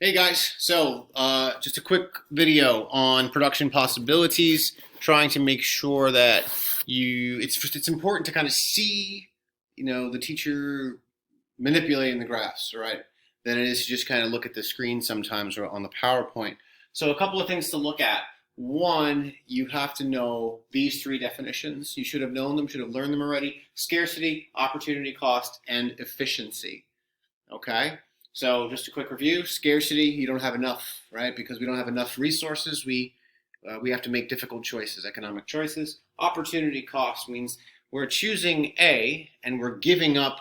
Hey guys, so just a quick video on production possibilities, trying to make sure that it's important to kind of see, the teacher manipulating the graphs, right? Than it is to just kind of look at the screen sometimes or on the PowerPoint. So a couple of things to look at. One, you have to know these three definitions. You should have known them, should have learned them already. Scarcity, opportunity cost, and efficiency. Okay? So just a quick review. Scarcity, you don't have enough, right? Because we don't have enough resources, we have to make difficult choices, economic choices. Opportunity cost means we're choosing A and we're giving up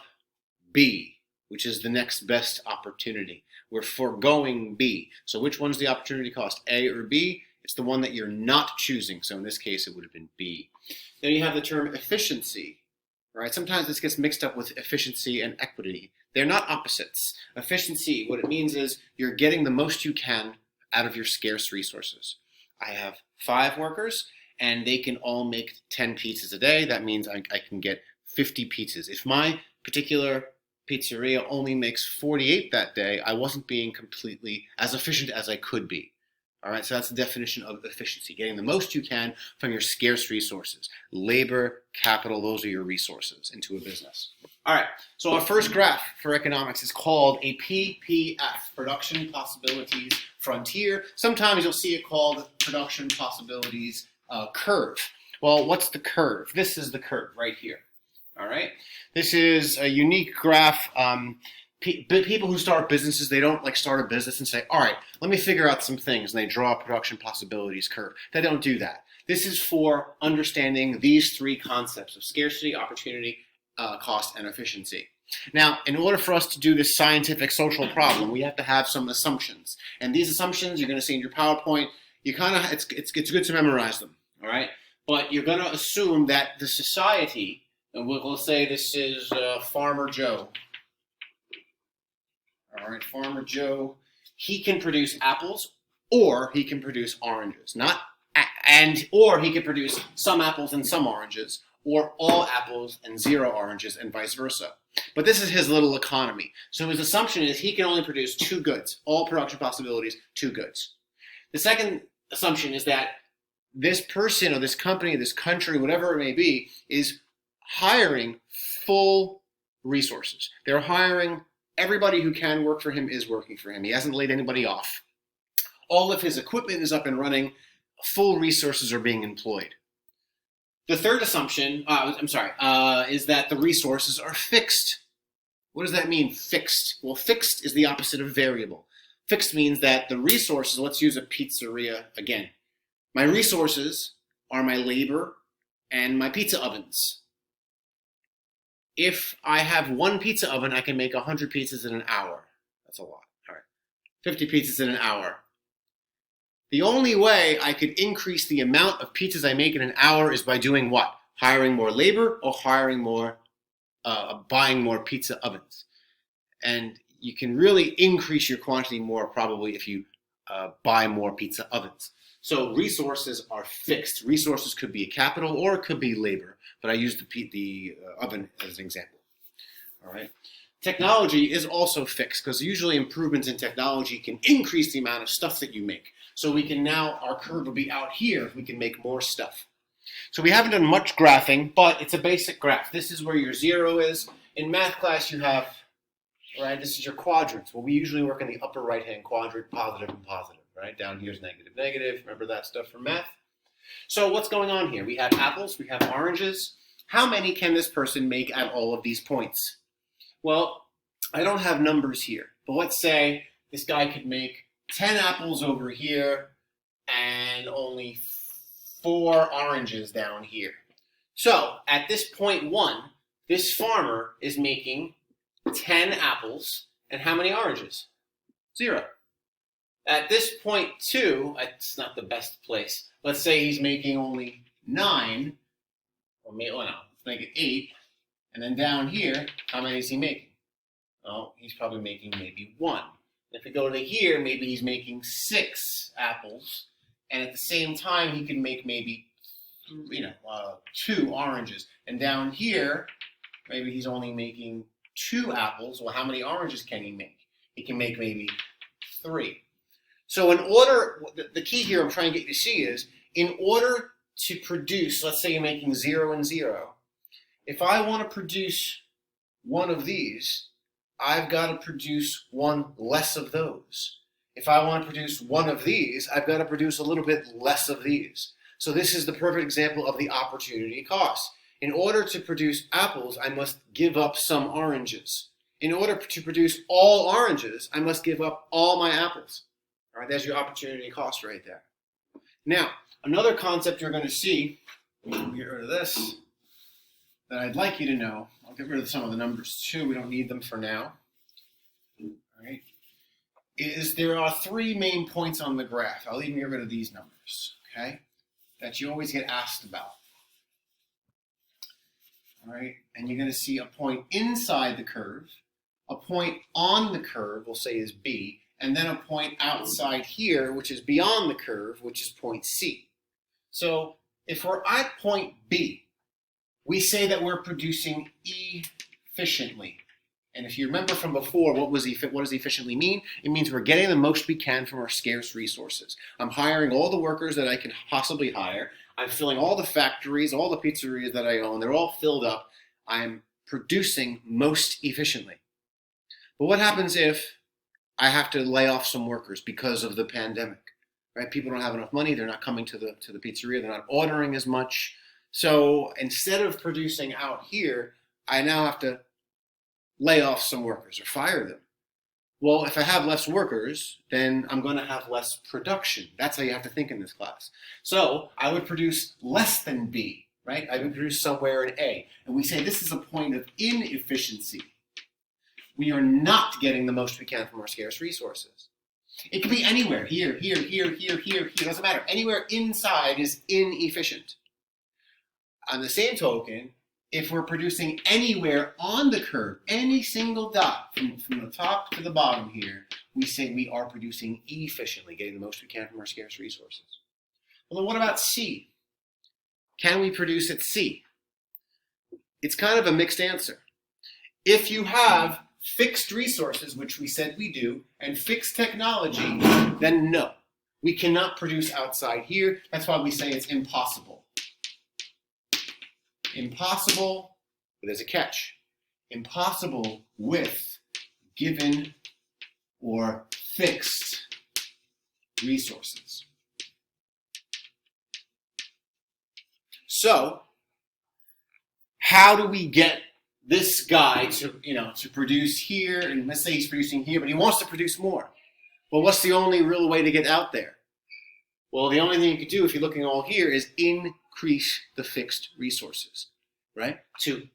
B, which is the next best opportunity. We're foregoing B. So which one's the opportunity cost, A or B? It's the one that you're not choosing. So in this case, it would have been B. Then you have the term efficiency, right? Sometimes this gets mixed up with efficiency and equity. They're not opposites. Efficiency, what it means is you're getting the most you can out of your scarce resources. I have 5 workers and they can all make 10 pizzas a day. That means I can get 50 pizzas. If my particular pizzeria only makes 48 that day, I wasn't being completely as efficient as I could be. All right, so that's the definition of efficiency, getting the most you can from your scarce resources. Labor, capital, those are your resources into a business. All right, so our first graph for economics is called a PPF, Production Possibilities Frontier. Sometimes you'll see it called Production Possibilities Curve. Well, what's the curve? This is the curve right here. All right, this is a unique graph. People who start businesses, they don't like start a business and say, all right, let me figure out some things, and they draw a production possibilities curve. They don't do that. This is for understanding these 3 concepts of scarcity, opportunity, cost, and efficiency. Now, in order for us to do this scientific social problem, we have to have some assumptions. And these assumptions you're going to see in your PowerPoint, it's good to memorize them, all right? But you're going to assume that the society, and we'll say this is Farmer Joe. All right, Farmer Joe, he can produce apples or he can produce oranges. Or he can produce some apples and some oranges, or all apples and 0 oranges, and vice versa. But this is his little economy. So his assumption is he can only produce 2 goods, all production possibilities, 2 goods. The second assumption is that this person or this company, this country, whatever it may be, is hiring full resources. They're hiring everybody who can work for him is working for him. He hasn't laid anybody off. All of his equipment is up and running. Full resources are being employed. The third assumption, is that the resources are fixed. What does that mean, fixed? Well, fixed is the opposite of variable. Fixed means that the resources, let's use a pizzeria again. My resources are my labor and my pizza ovens. If I have 1 pizza oven, I can make 100 pizzas in an hour. That's a lot. All right. 50 pizzas in an hour. The only way I could increase the amount of pizzas I make in an hour is by doing what? Hiring more labor or buying more pizza ovens. And you can really increase your quantity more probably if you buy more pizza ovens. So resources are fixed. Resources could be capital or it could be labor, but I used the oven as an example. All right. Technology is also fixed because usually improvements in technology can increase the amount of stuff that you make. So we can now, our curve will be out here if we can make more stuff. So we haven't done much graphing, but it's a basic graph. This is where your 0 is. In math class you have, right, this is your quadrants. Well, we usually work in the upper right-hand quadrant, positive and positive. Right? Down here is negative, negative. Remember that stuff from math? So what's going on here? We have apples, we have oranges. How many can this person make at all of these points? Well, I don't have numbers here, but let's say this guy could make 10 apples over here and only 4 oranges down here. So at this point 1, this farmer is making 10 apples and how many oranges? 0. At this point 2, it's not the best place. Let's say he's making only 9, or maybe, let's make it 8. And then down here, how many is he making? Oh, he's probably making maybe 1. If we go to here, maybe he's making 6 apples. And at the same time, he can make maybe 2 oranges. And down here, maybe he's only making 2 apples. Well, how many oranges can he make? He can make maybe 3. So in order, the key here I'm trying to get you to see is, in order to produce, let's say you're making 0 and 0, if I want to produce one of these, I've got to produce one less of those. If I want to produce one of these, I've got to produce a little bit less of these. So this is the perfect example of the opportunity cost. In order to produce apples, I must give up some oranges. In order to produce all oranges, I must give up all my apples. All right, there's your opportunity cost right there. Now, another concept you're going to see, get rid of this, that I'd like you to know, I'll get rid of some of the numbers too, we don't need them for now, all right, is there are 3 main points on the graph. I'll even get rid of these numbers, okay, that you always get asked about. All right, and you're going to see a point inside the curve, a point on the curve, we'll say is B, and then a point outside here, which is beyond the curve, which is point C. So if we're at point B, we say that we're producing efficiently. And if you remember from before, what does efficiently mean? It means we're getting the most we can from our scarce resources. I'm hiring all the workers that I can possibly hire. I'm filling all the factories, all the pizzerias that I own. They're all filled up. I'm producing most efficiently. But what happens if I have to lay off some workers because of the pandemic? Right? People don't have enough money. They're not coming to the pizzeria. They're not ordering as much. So instead of producing out here, I now have to lay off some workers or fire them. Well, if I have less workers, then I'm going to have less production. That's how you have to think in this class. So I would produce less than B, right? I would produce somewhere in A. And we say this is a point of inefficiency. We are not getting the most we can from our scarce resources. It could be anywhere, here, here, here, here, here, here, doesn't matter. Anywhere inside is inefficient. On the same token, if we're producing anywhere on the curve, any single dot from the top to the bottom here, we say we are producing efficiently, getting the most we can from our scarce resources. Well, then what about C? Can we produce at C? It's kind of a mixed answer. If you have fixed resources, which we said we do, and fixed technology, then no. We cannot produce outside here. That's why we say it's impossible. Impossible, but there's a catch. Impossible with given or fixed resources. So, how do we get this guy to produce here? And let's say he's producing here, but he wants to produce more. Well, what's the only real way to get out there? Well, the only thing you could do if you're looking all here is increase the fixed resources, right? To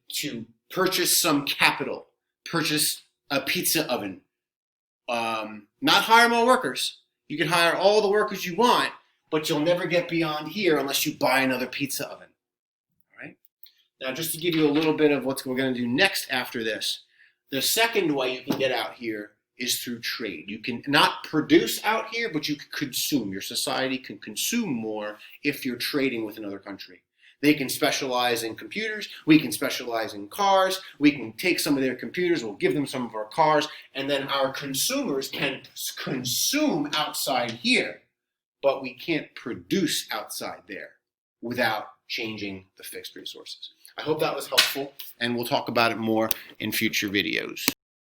purchase some capital, purchase a pizza oven, not hire more workers. You can hire all the workers you want, but you'll never get beyond here unless you buy another pizza oven, all right? Now, just to give you a little bit of what we're going to do next after this, the second way you can get out here is through trade. You can not produce out here, but you can consume. Your society can consume more if you're trading with another country. They can specialize in computers. We can specialize in cars. We can take some of their computers. We'll give them some of our cars. And then our consumers can consume outside here, but we can't produce outside there without changing the fixed resources. I hope that was helpful, and we'll talk about it more in future videos.